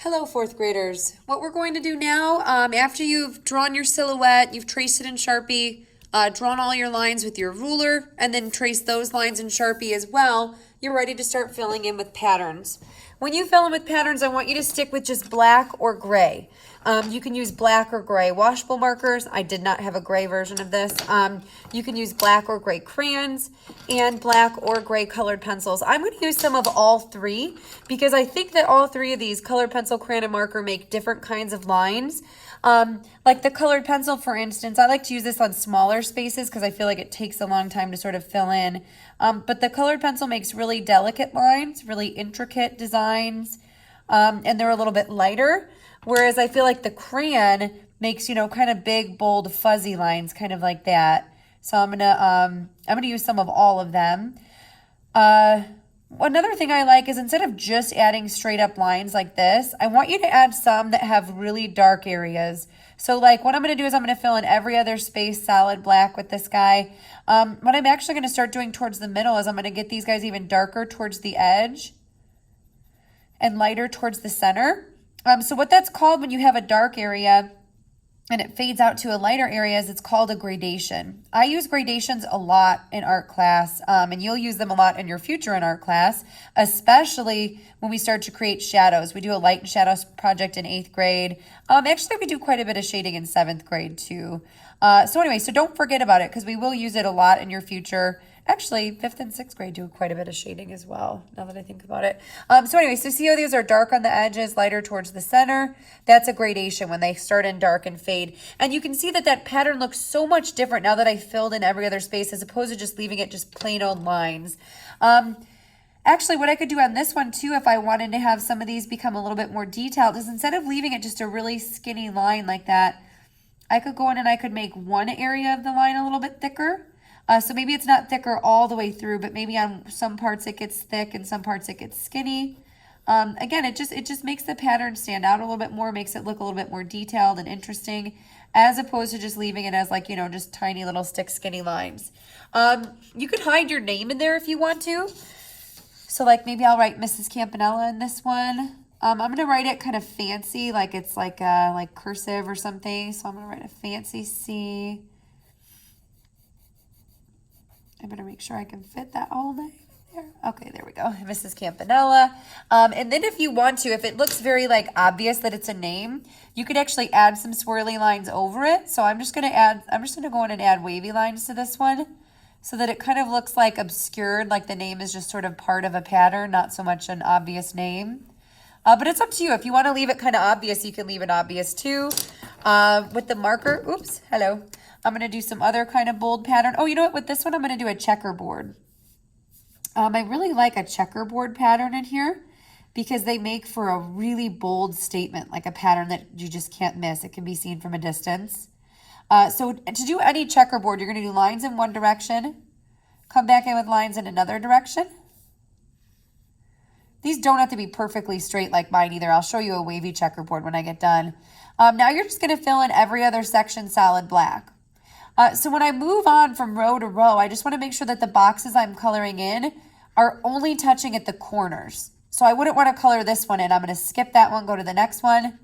Hello, fourth graders. What we're going to do now, after you've drawn your silhouette, you've traced it in Sharpie, drawn all your lines with your ruler, and then traced those lines in Sharpie as well, you're ready to start filling in with patterns. When you fill in with patterns, I want you to stick with just black or gray. You can use black or gray washable markers. I did not have a gray version of this. You can use black or gray crayons and black or gray colored pencils. I'm going to use some of all three because I think that all three of these, colored pencil, crayon, and marker, make different kinds of lines. Like the colored pencil, for instance, I like to use this on smaller spaces because I feel like it takes a long time to sort of fill in. But the colored pencil makes really delicate lines, really intricate designs, and they're a little bit lighter. Whereas I feel like the crayon makes, kind of big, bold, fuzzy lines, kind of like that. So I'm gonna use some of all of them. Another thing I like is instead of just adding straight up lines like this, I want you to add some that have really dark areas. So like what I'm going to do is I'm going to fill in every other space solid black with this guy. What I'm actually going to start doing towards the middle is I'm going to get these guys even darker towards the edge and lighter towards the center. So what that's called when you have a dark area and it fades out to a lighter area is it's called a gradation. I use gradations a lot in art class, and you'll use them a lot in your future in art class, especially when we start to create shadows. We do a light and shadows project in 8th grade. Actually, we do quite a bit of shading in 7th grade too. So anyway, so don't forget about it because we will use it a lot in your future. Actually, 5th and 6th grade do quite a bit of shading as well, now that I think about it. So anyway, so see how these are dark on the edges, lighter towards the center? That's a gradation when they start in dark and fade. And you can see that that pattern looks so much different now that I filled in every other space as opposed to just leaving it just plain old lines. Actually, what I could do on this one too, if I wanted to have some of these become a little bit more detailed, is instead of leaving it just a really skinny line like that, I could go in and I could make one area of the line a little bit thicker. So maybe it's not thicker all the way through, but maybe on some parts it gets thick and some parts it gets skinny. Again, it just makes the pattern stand out a little bit more, makes it look a little bit more detailed and interesting, as opposed to just leaving it as like, just tiny little stick skinny lines. You could hide your name in there if you want to. So like maybe I'll write Mrs. Campanella in this one. I'm going to write it kind of fancy, like it's like cursive or something. So I'm going to write a fancy C. I better make sure I can fit that whole name there. Okay, there we go. Mrs. Campanella. And then if you want to, if it looks very obvious that it's a name, you could actually add some swirly lines over it. So I'm just going to go in and add wavy lines to this one so that it kind of looks like obscured, like the name is just sort of part of a pattern, not so much an obvious name. But it's up to you. If you want to leave it kind of obvious, you can leave it obvious too. With the marker, oops, hello. I'm going to do some other kind of bold pattern. Oh, you know what? With this one, I'm going to do a checkerboard. I really like a checkerboard pattern in here because they make for a really bold statement, like a pattern that you just can't miss. It can be seen from a distance. So to do any checkerboard, you're going to do lines in one direction, come back in with lines in another direction. These don't have to be perfectly straight like mine either. I'll show you a wavy checkerboard when I get done. Now you're just going to fill in every other section solid black. So when I move on from row to row, I just want to make sure that the boxes I'm coloring in are only touching at the corners. So I wouldn't want to color this one in. I'm going to skip that one, go to the next one.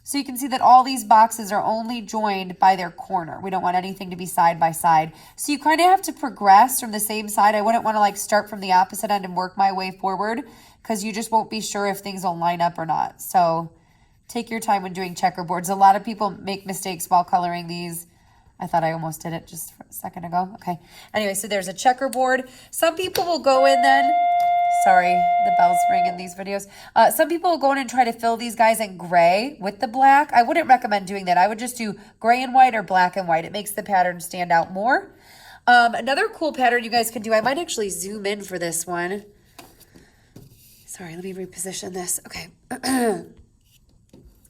So you can see that all these boxes are only joined by their corner. We don't want anything to be side by side. So you kind of have to progress from the same side. I wouldn't want to start from the opposite end and work my way forward because you just won't be sure if things will line up or not. So take your time when doing checkerboards. A lot of people make mistakes while coloring these. I thought I almost did it just a second ago. Okay. Anyway, so there's a checkerboard. Some people will go in then. Sorry, the bells ring in these videos. Some people will go in and try to fill these guys in gray with the black. I wouldn't recommend doing that. I would just do gray and white or black and white. It makes the pattern stand out more. Another cool pattern you guys can do, I might actually zoom in for this one. Sorry, let me reposition this. Okay.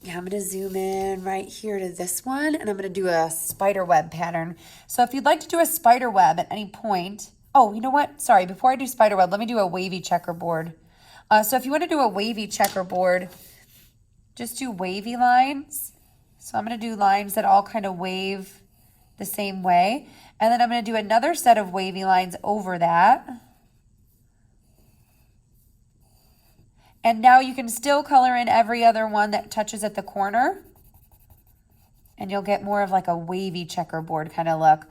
Yeah, I'm going to zoom in right here to this one, and I'm going to do a spider web pattern. So if you'd like to do a spider web at any point, oh, you know what? Sorry, before I do spider web, let me do a wavy checkerboard. So if you want to do a wavy checkerboard, just do wavy lines. So I'm going to do lines that all kind of wave the same way. And then I'm going to do another set of wavy lines over that. And now you can still color in every other one that touches at the corner. And you'll get more of like a wavy checkerboard kind of look.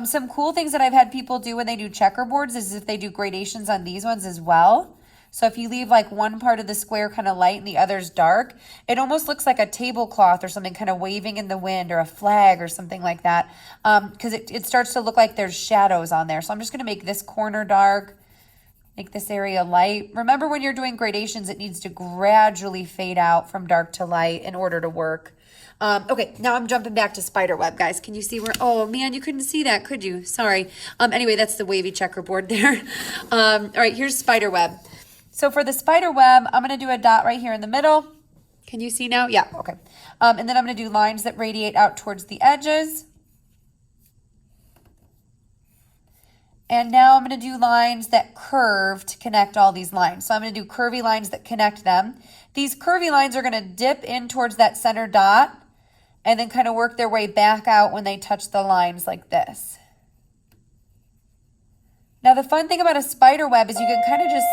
Some cool things that I've had people do when they do checkerboards is if they do gradations on these ones as well. So if you leave like one part of the square kind of light and the other's dark, it almost looks like a tablecloth or something kind of waving in the wind, or a flag or something like that. Because it starts to look like there's shadows on there. So I'm just going to make this corner dark, make this area light. Remember, when you're doing gradations, it needs to gradually fade out from dark to light in order to work. Okay, now I'm jumping back to spider web, guys. Can you see where, oh man, you couldn't see that, could you? Sorry. Anyway, that's the wavy checkerboard there. All right, here's spider web. So for the spider web, I'm going to do a dot right here in the middle. Can you see now? Yeah, okay. And then I'm going to do lines that radiate out towards the edges. And now I'm going to do lines that curve to connect all these lines. So I'm going to do curvy lines that connect them. These curvy lines are going to dip in towards that center dot and then kind of work their way back out when they touch the lines like this. Now the fun thing about a spider web is you can kind of just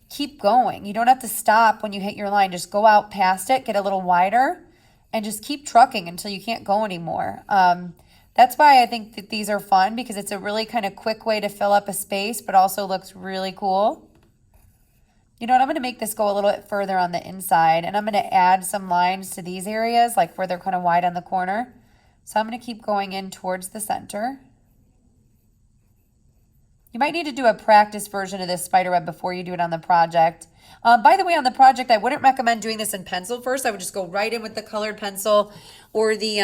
keep going. You don't have to stop when you hit your line. Just go out past it, get a little wider, and just keep trucking until you can't go anymore. That's why I think that these are fun, because it's a really kind of quick way to fill up a space, but also looks really cool. You know what, I'm going to make this go a little bit further on the inside, and I'm going to add some lines to these areas, like where they're kind of wide on the corner. So I'm going to keep going in towards the center. You might need to do a practice version of this spider web before you do it on the project. By the way, on the project, I wouldn't recommend doing this in pencil first. I would just go right in with the colored pencil or the,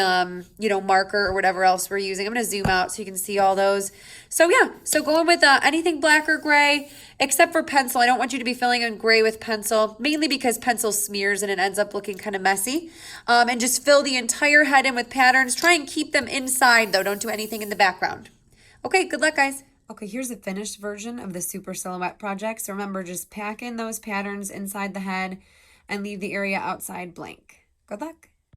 marker or whatever else we're using. I'm going to zoom out so you can see all those. So yeah, so going with anything black or gray, except for pencil. I don't want you to be filling in gray with pencil, mainly because pencil smears and it ends up looking kind of messy. And just fill the entire head in with patterns. Try and keep them inside though. Don't do anything in the background. Okay, good luck, guys. Okay, here's a finished version of the Super Silhouette project. So remember, just pack in those patterns inside the head and leave the area outside blank. Good luck.